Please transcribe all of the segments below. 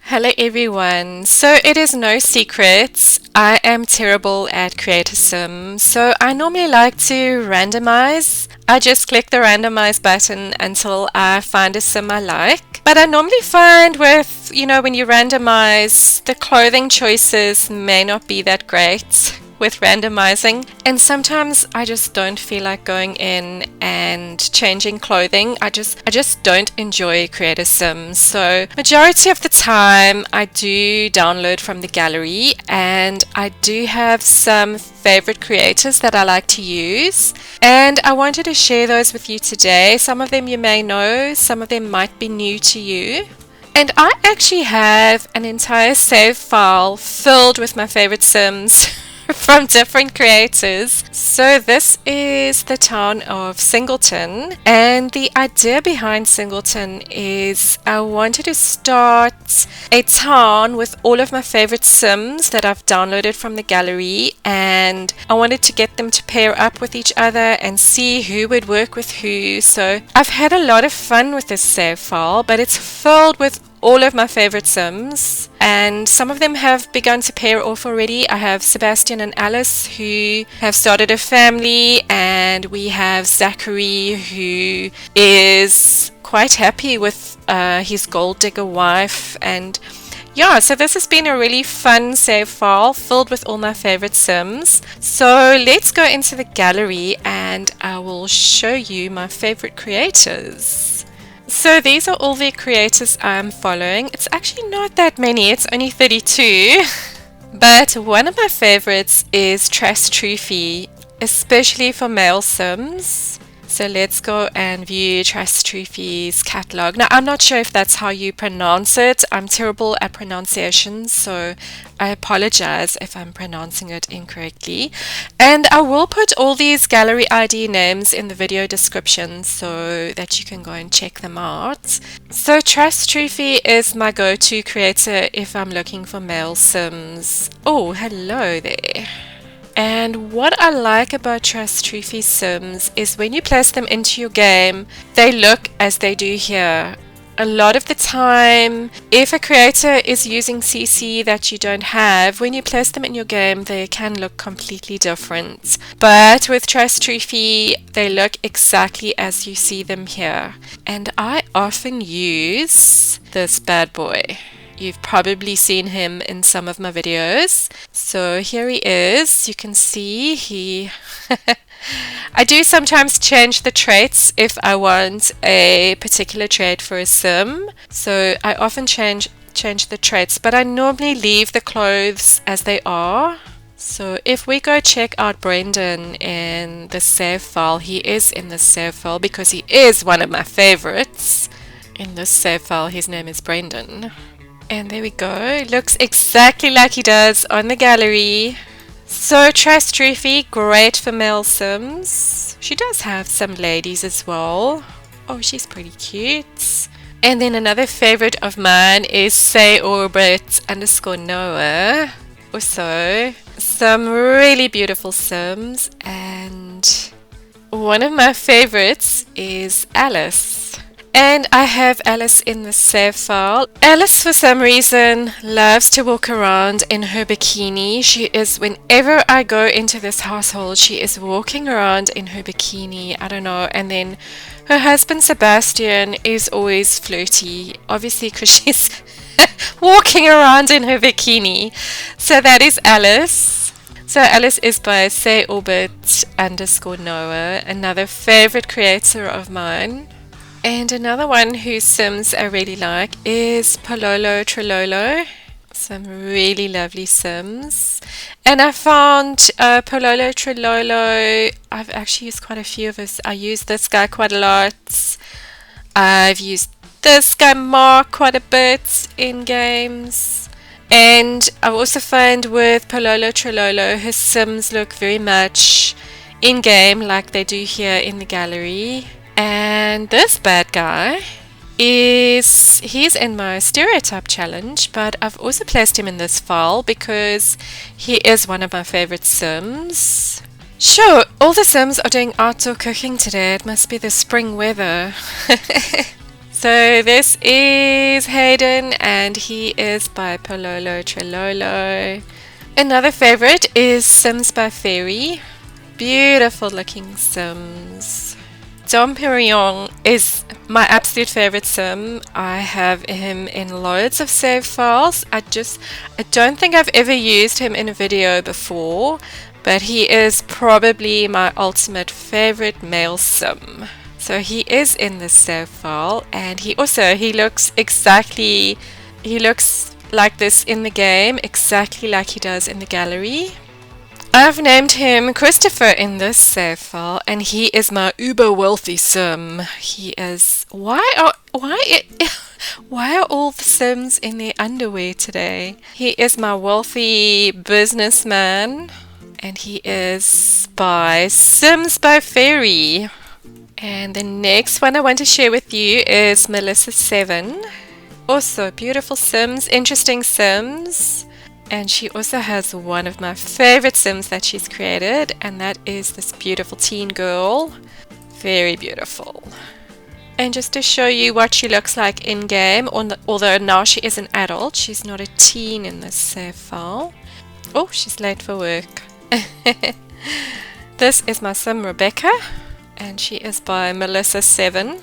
Hello everyone. So it is no secret, I am terrible at creator sim. So I normally like to randomize. I just click the randomize button until I find a sim I like. But I normally find with, when you randomize, the clothing choices may not be that great with randomizing, and sometimes I just don't feel like going in and changing clothing. I just don't enjoy creator sims. So majority of the time I do download from the gallery, and I do have some favorite creators that I like to use, and I wanted to share those with you today. Some of them you may know, some of them might be new to you. And I actually have an entire save file filled with my favorite sims from different creators. So this is the town of Singleton, and the idea behind Singleton is I wanted to start a town with all of my favorite sims that I've downloaded from the gallery, and I wanted to get them to pair up with each other and see who would work with who. So I've had a lot of fun with this save file, but it's filled with all of my favorite sims, and some of them have begun to pair off already. I have Sebastian and Alice who have started a family, and we have Zachary who is quite happy with his gold digger wife. And yeah, so this has been a really fun save file filled with all my favorite sims. So let's go into the gallery and I will show you my favorite creators. So these are all the creators I'm following. It's actually not that many, it's only 32. But one of my favorites is Trastrufi, especially for male sims. So let's go and view Trastrufi's catalog. Now, I'm not sure if that's how you pronounce it. I'm terrible at pronunciation, so I apologize if I'm pronouncing it incorrectly. And I will put all these gallery ID names in the video description so that you can go and check them out. So Trastrufi is my go-to creator if I'm looking for male sims. Oh, hello there. And what I like about Trastrufi sims is when you place them into your game, they look as they do here. A lot of the time, if a creator is using CC that you don't have, when you place them in your game, they can look completely different. But with Trastrufi, they look exactly as you see them here. And I often use this bad boy. You've probably seen him in some of my videos. So here he is. You can see I do sometimes change the traits if I want a particular trait for a sim. So I often change the traits, but I normally leave the clothes as they are. So if we go check out Brendan in the save file, he is in the save file because he is one of my favorites. In this save file, his name is Brendan. And there we go, looks exactly like he does on the gallery. So Trastrufi, great for male sims. She does have some ladies as well. Oh, she's pretty cute. And then another favorite of mine is SayOrbit_Noah. Also, some really beautiful sims. And one of my favorites is Alice. And I have Alice in the save file. Alice, for some reason, loves to walk around in her bikini. She is, whenever I go into this household, she is walking around in her bikini. I don't know. And then her husband, Sebastian, is always flirty, obviously because she's walking around in her bikini. So that is Alice. So Alice is by SayOrbit_Noah, another favorite creator of mine. And another one whose sims I really like is Pololotrololo. Some really lovely sims. And I found Pololotrololo, I've actually used quite a few of us. I use this guy quite a lot. I've used this guy Mark quite a bit in games. And I also find with Pololotrololo, his sims look very much in game like they do here in the gallery. And this bad guy he's in my stereotype challenge, but I've also placed him in this file because he is one of my favorite sims. Sure, all the sims are doing outdoor cooking today. It must be the spring weather. So this is Hayden, and he is by Pololotrololo. Another favorite is SimsbyFairy. Beautiful looking Sims. Dom Perignon is my absolute favorite sim. I have him in loads of save files. I don't think I've ever used him in a video before, but he is probably my ultimate favorite male sim. So he is in this save file, and he looks like this in the game, exactly like he does in the gallery. I've named him Christopher in this save file, and he is my uber wealthy sim. He is... Why are all the sims in their underwear today? He is my wealthy businessman, and he is by SimsbyFairy. And the next one I want to share with you is Melissa7. Also beautiful sims, interesting sims. And she also has one of my favorite sims that she's created, and that is this beautiful teen girl. Very beautiful. And just to show you what she looks like in game, although now she is an adult, she's not a teen in this save file. Oh, she's late for work. This is my sim Rebecca, and she is by Melissa7.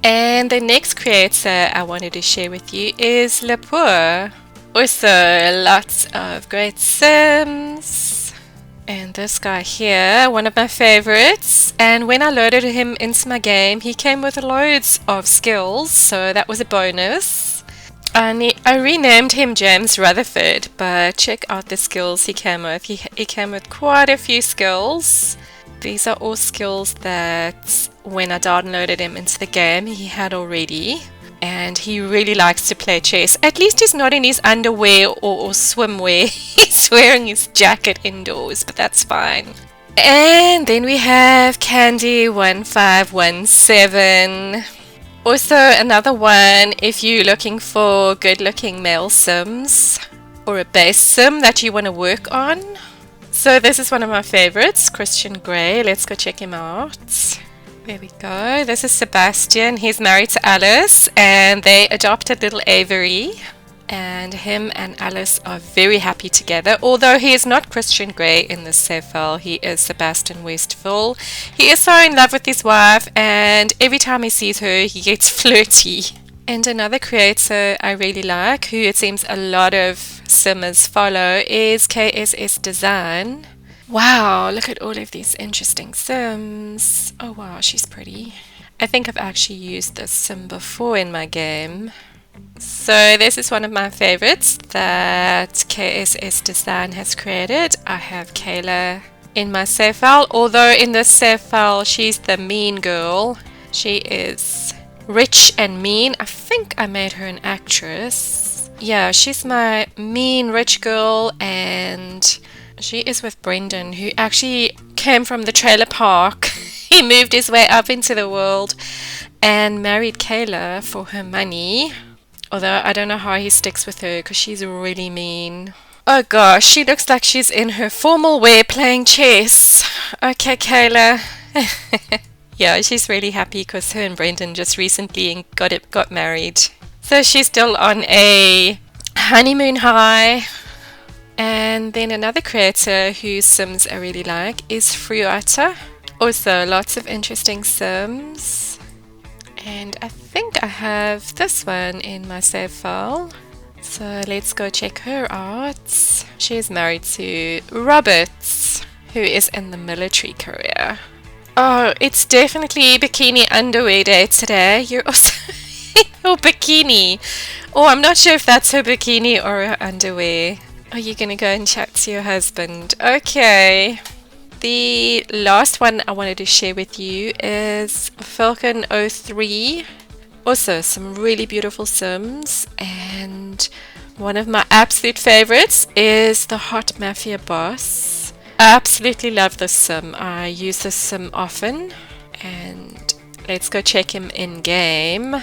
And the next creator I wanted to share with you is Lupoor. Also, lots of great sims. And this guy here, one of my favorites. And when I loaded him into my game, he came with loads of skills, so that was a bonus. I renamed him James Rutherford, but check out the skills he came with. He came with quite a few skills. These are all skills that when I downloaded him into the game, he had already. And he really likes to play chess. At least he's not in his underwear or swimwear. He's wearing his jacket indoors, but that's fine. And then we have Candy1517. Also another one if you're looking for good looking male sims or a base sim that you want to work on. So this is one of my favorites, Christian Grey. Let's go check him out. There we go. This is Sebastian. He's married to Alice, and they adopted little Avery. And him and Alice are very happy together. Although he is not Christian Grey in this save file, he is Sebastian Westphal. He is so in love with his wife, and every time he sees her, he gets flirty. And another creator I really like, who it seems a lot of simmers follow, is KSsDesign. Wow, look at all of these interesting sims. Oh wow, she's pretty. I think I've actually used this sim before in my game. So this is one of my favorites that KSsDesign has created. I have Kayla in my save file, although in this save file she's the mean girl. She is rich and mean. I think I made her an actress. Yeah, she's my mean rich girl, and she is with Brendan, who actually came from the trailer park. He moved his way up into the world and married Kayla for her money. Although I don't know how he sticks with her because she's really mean. Oh gosh, she looks like she's in her formal wear playing chess. Okay, Kayla. Yeah, she's really happy because her and Brendan just recently got married. So she's still on a honeymoon high. And then another creator whose sims I really like is Fruutter. Also lots of interesting sims. And I think I have this one in my save file. So let's go check her out. She is married to Robert, who is in the military career. Oh, it's definitely bikini underwear day today. You're also in your bikini. Oh, I'm not sure if that's her bikini or her underwear. Are you gonna go and chat to your husband? Okay. The last one I wanted to share with you is Falcon03. Also some really beautiful sims, and one of my absolute favorites is the Hot Mafia Boss. I absolutely love this sim. I use this sim often, and let's go check him in game.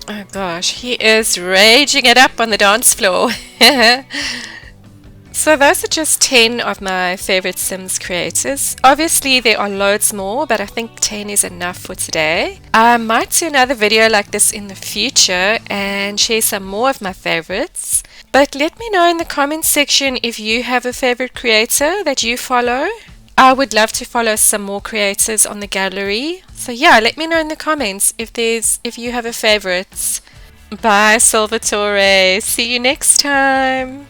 Oh gosh, he is raging it up on the dance floor. So those are just 10 of my favorite Sims creators. Obviously there are loads more, but I think 10 is enough for today. I might do another video like this in the future and share some more of my favorites. But let me know in the comments section if you have a favorite creator that you follow. I would love to follow some more creators on the gallery. So yeah, let me know in the comments if you have a favorite. Bye Salvatore. See you next time.